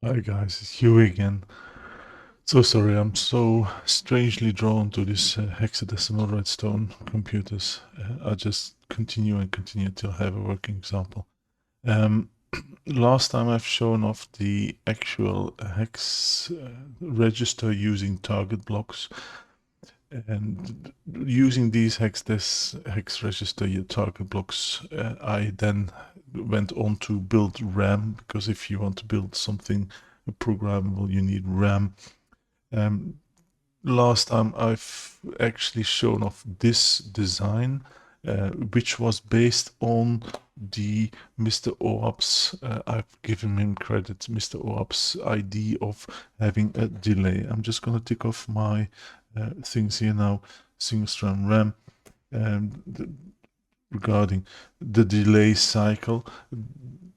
Hi guys, it's Huey again. So sorry, I'm so strangely drawn to this hexadecimal redstone computers. I'll just continue and continue till I have a working example. Um, Last time I've shown off the actual hex register using target blocks, and using these hex register your target blocks, I then went on to build RAM, because if you want to build something programmable, you need RAM. Um, Last time I've actually shown off this design, which was based on the Mr. OAP's, I've given him credit, Mr. OAP's idea of having a delay. I'm just going to tick off my things here now, single strand RAM, regarding the delay cycle.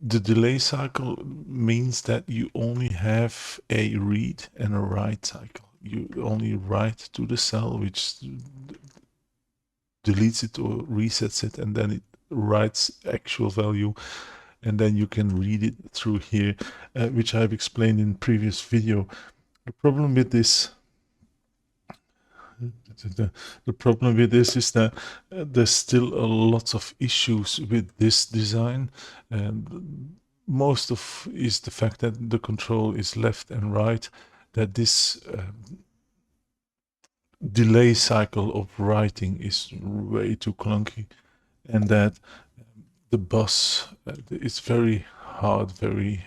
The delay cycle means that you only have a read and a write cycle. You only write to the cell, which deletes it or resets it, and then it writes actual value, and then you can read it through here, which I've explained in previous video. The problem with this the problem with this is that there's still a lot of issues with this design, and most of is the fact that the control is left and right, that this delay cycle of writing is way too clunky, and that the bus is very hard, very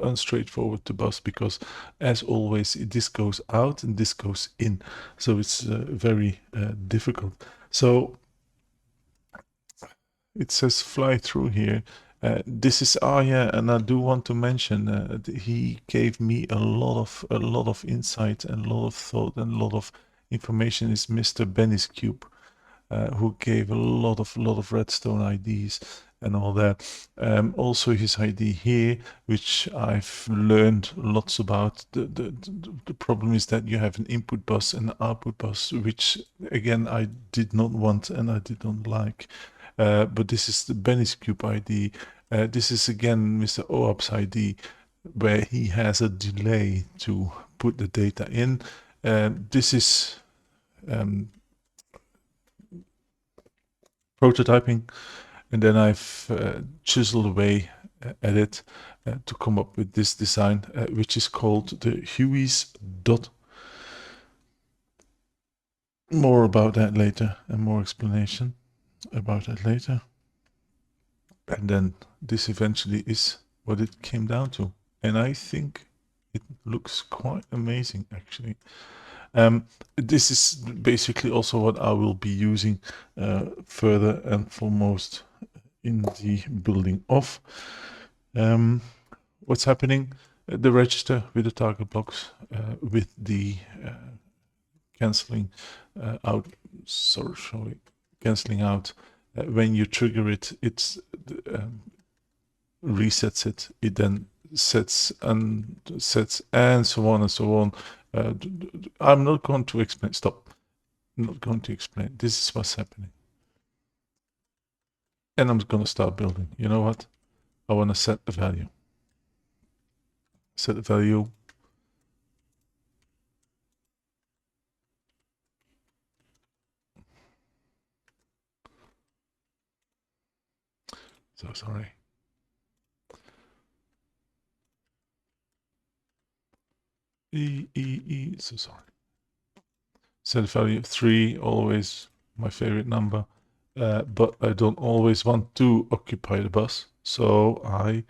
unstraightforward to bus, because as always this goes out and this goes in, so it's very difficult. So it says fly through here. This is yeah, and I do want to mention he gave me a lot of insight and a lot of thought and a lot of information. Is Mr. Benny's Cube, who gave a lot of redstone IDs and all that. Also his ID here, which I've learned lots about. The problem is that you have an input bus and an output bus, which again I did not want and I did not like. But this is the Benny's Cube ID. This is again Mr. OAP's ID, where he has a delay to put the data in. This is prototyping, and then I've chiseled away at it to come up with this design, which is called the Hewie's dot. More about that later, and more explanation about that later. And then this eventually is what it came down to, and I think it looks quite amazing actually. This is basically also what I will be using further and foremost in the building of. What's happening? The register with the target blocks, with the canceling out. Sorry, canceling out. When you trigger it, it resets it. It then sets and so on and so on. I'm not going to explain. Stop. I'm not going to explain. This is what's happening. And I'm going to start building. You know what? I want to set the value. Set the value. So sorry. So sorry. Set value 3, always my favorite number. But I don't always want to occupy the bus. So I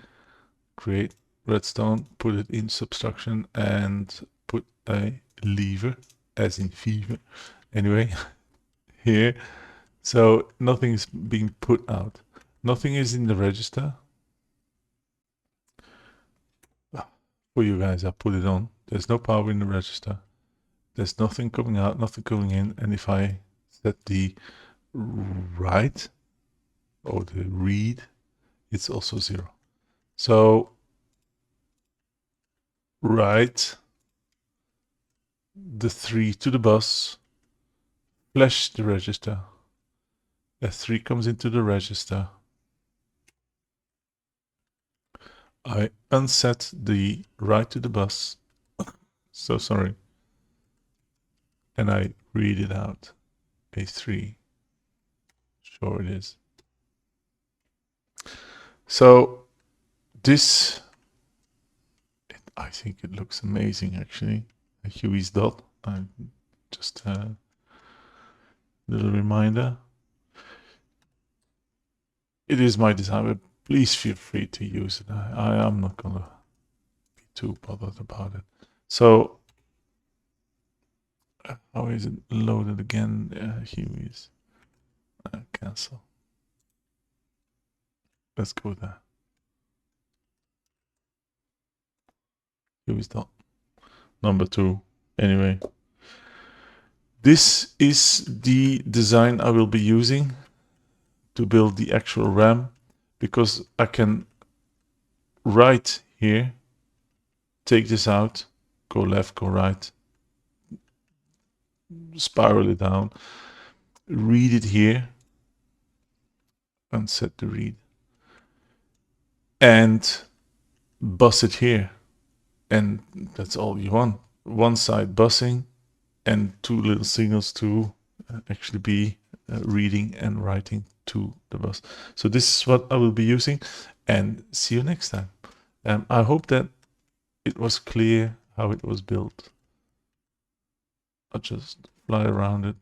create redstone, put it in subtraction, and put a lever, as in fever. Anyway, here. So nothing is being put out. Nothing is in the register. For you guys, I put it on. There's no power in the register. There's nothing coming out, nothing going in. And if I set the write or the read, it's also 0. So write the 3 to the bus, flash the register. A 3 comes into the register. I unset the write to the bus. So sorry. And I read it out. A3. Sure it is. So this, I think it looks amazing actually. A Huey's dot. Just a little reminder. It is my design, but please feel free to use it. I am not gonna be too bothered about it. So how is it loaded again? Huey's. Cancel. Let's go there. Huey's dot. Number 2. Anyway, this is the design I will be using to build the actual RAM, because I can write here, take this out, go left, go right, spiral it down, read it here, and set the read, and bus it here. And that's all you want. One side busing and 2 little signals to actually be reading and writing to the bus. So this is what I will be using, and see you next time. I hope that it was clear how it was built. I'll just fly around it.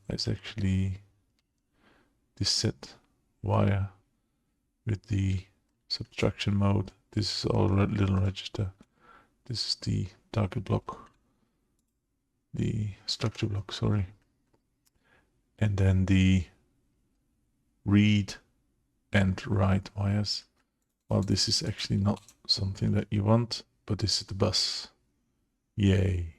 There's actually this set wire with the subtraction mode. This is all little register. This is the target block, the structure block, sorry. And then the read and write wires. Well, this is actually not something that you want, but this is the bus. Yay.